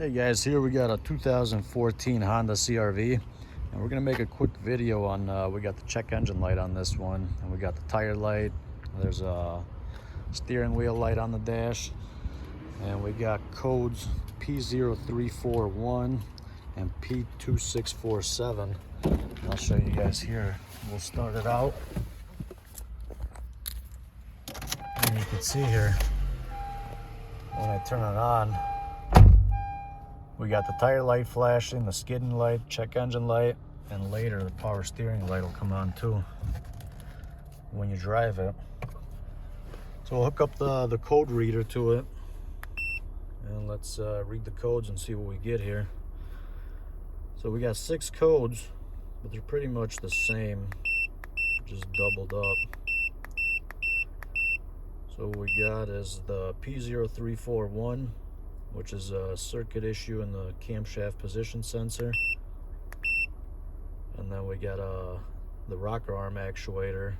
Hey guys, here we got a 2014 Honda CRV, and we're gonna make a quick video on we got the check engine light on this one, and we got the tire light. There's a steering wheel light on the dash, and we got codes P0341 and P2647. I'll show you guys here. We'll start it out, and you can see here when I turn it on, we got the tire light flashing, the skidding light, check engine light, and later the power steering light will come on too when you drive it. So we'll hook up the code reader to it, and let's read the codes and see what we get here. So we got 6 codes, but they're pretty much the same, just doubled up. So what we got is the P0341, which is a circuit issue in the camshaft position sensor. And then we got the rocker arm actuator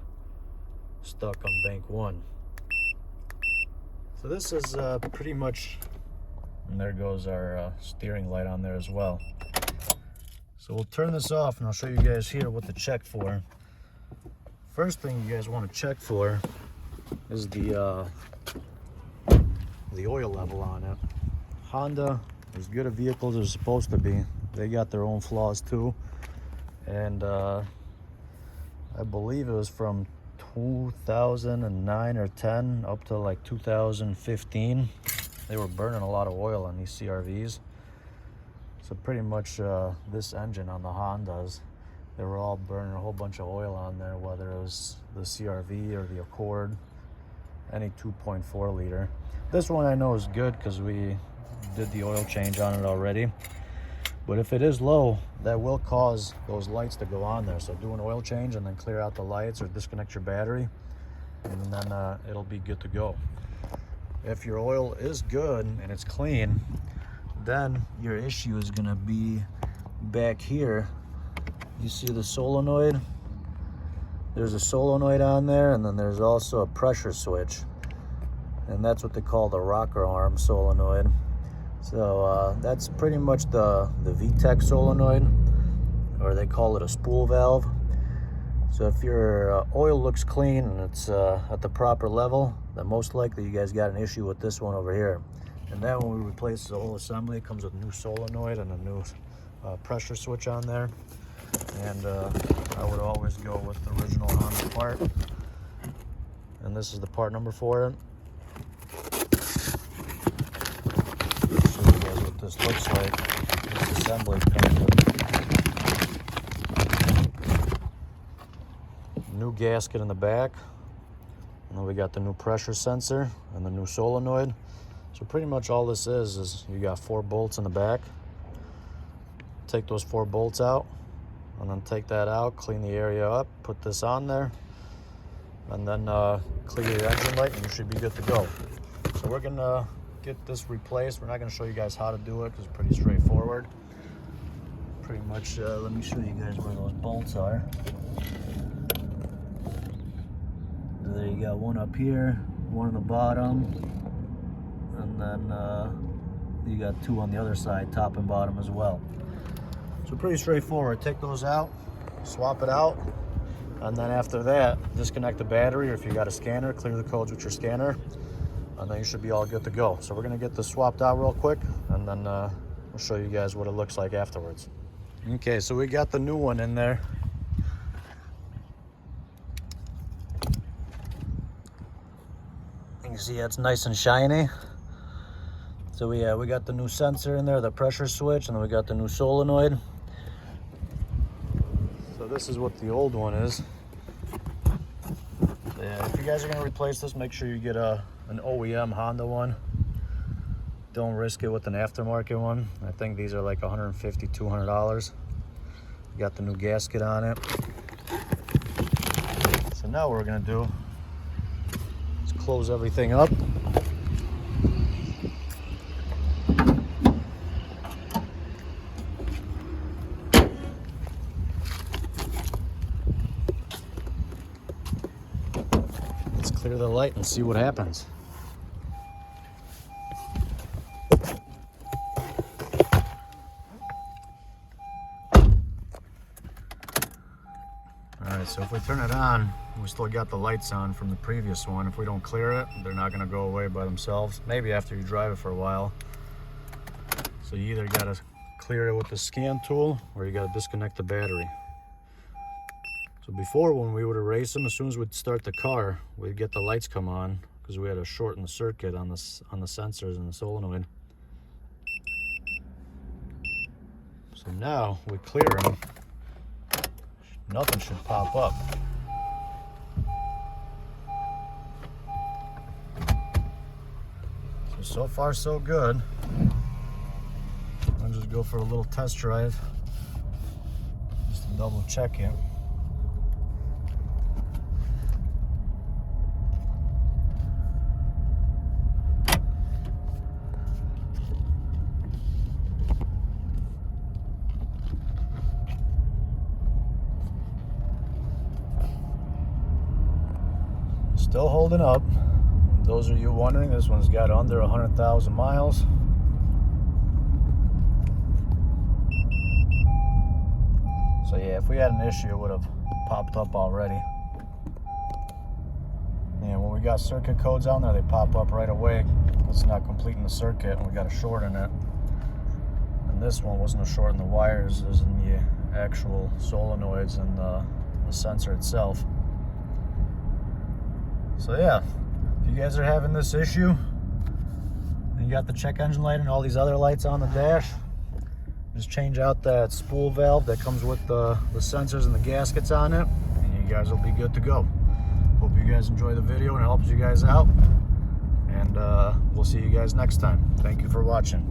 stuck on bank 1. So this is pretty much, and there goes our steering light on there as well. So we'll turn this off and I'll show you guys here what to check for. First thing you guys want to check for is the oil level on it. Honda, as good a vehicle as they're supposed to be, they got their own flaws too. And I believe it was from 2009 or 10 up to like 2015. They were burning a lot of oil on these CRVs. So pretty much this engine on the Hondas, they were all burning a whole bunch of oil on there, whether it was the CRV or the Accord, any 2.4 liter. This one I know is good because we did the oil change on it already. But if it is low, that will cause those lights to go on there. So do an oil change and then clear out the lights or disconnect your battery, and then it'll be good to go. If your oil is good and it's clean, then your issue is gonna be back here. You see the solenoid? There's a solenoid on there, and then there's also a pressure switch. And that's what they call the rocker arm solenoid. So that's pretty much the VTEC solenoid, or they call it a spool valve. So if your oil looks clean and it's at the proper level, then most likely you guys got an issue with this one over here. And then when we replace the whole assembly, it comes with a new solenoid and a new pressure switch on there. And I would always go with the original Honda part. And this is the part number for it. This looks like this assembly comes with new gasket in the back, and then we got the new pressure sensor and the new solenoid. So pretty much all this is you got 4 bolts in the back. Take those 4 bolts out, and then take that out, clean the area up, put this on there, and then clear your engine light, and you should be good to go. So we're gonna get this replaced. We're not going to show you guys how to do it because it's pretty straightforward. Pretty much, let me show you guys where those bolts are. There you got one up here, one on the bottom, and then you got 2 on the other side, top and bottom as well. So pretty straightforward. Take those out, swap it out, and then after that, disconnect the battery, or if you got a scanner, clear the codes with your scanner, and then you should be all good to go. So we're gonna get this swapped out real quick, and then we'll show you guys what it looks like afterwards. Okay, so we got the new one in there. You can see it's nice and shiny. So we got the new sensor in there, the pressure switch, and then we got the new solenoid. So this is what the old one is. Yeah, if you guys are gonna replace this, make sure you get an OEM Honda one. Don't risk it with an aftermarket one. I think these are like $150, $200. Got the new gasket on it. So now what we're gonna do is close everything up. Let's clear the light and see what happens. So if we turn it on, we still got the lights on from the previous one. If we don't clear it, they're not going to go away by themselves. Maybe after you drive it for a while. So you either got to clear it with the scan tool or you got to disconnect the battery. So before, when we would erase them, as soon as we'd start the car, we'd get the lights come on because we had to shorten the circuit on the sensors and the solenoid. So now we clear them, nothing should pop up. So far so good. I'll just go for a little test drive just to double check it. Still holding up. Those of you wondering, this one's got under 100,000 miles. So yeah, if we had an issue, it would have popped up already. Yeah, when we got circuit codes on there, they pop up right away. It's not completing the circuit, and we got to shorten it. And this one wasn't a shorten the wires, it was in the actual solenoids and the sensor itself. So yeah, if you guys are having this issue, and you got the check engine light and all these other lights on the dash, just change out that spool valve that comes with the sensors and the gaskets on it, and you guys will be good to go. Hope you guys enjoy the video and it helps you guys out, and we'll see you guys next time. Thank you for watching.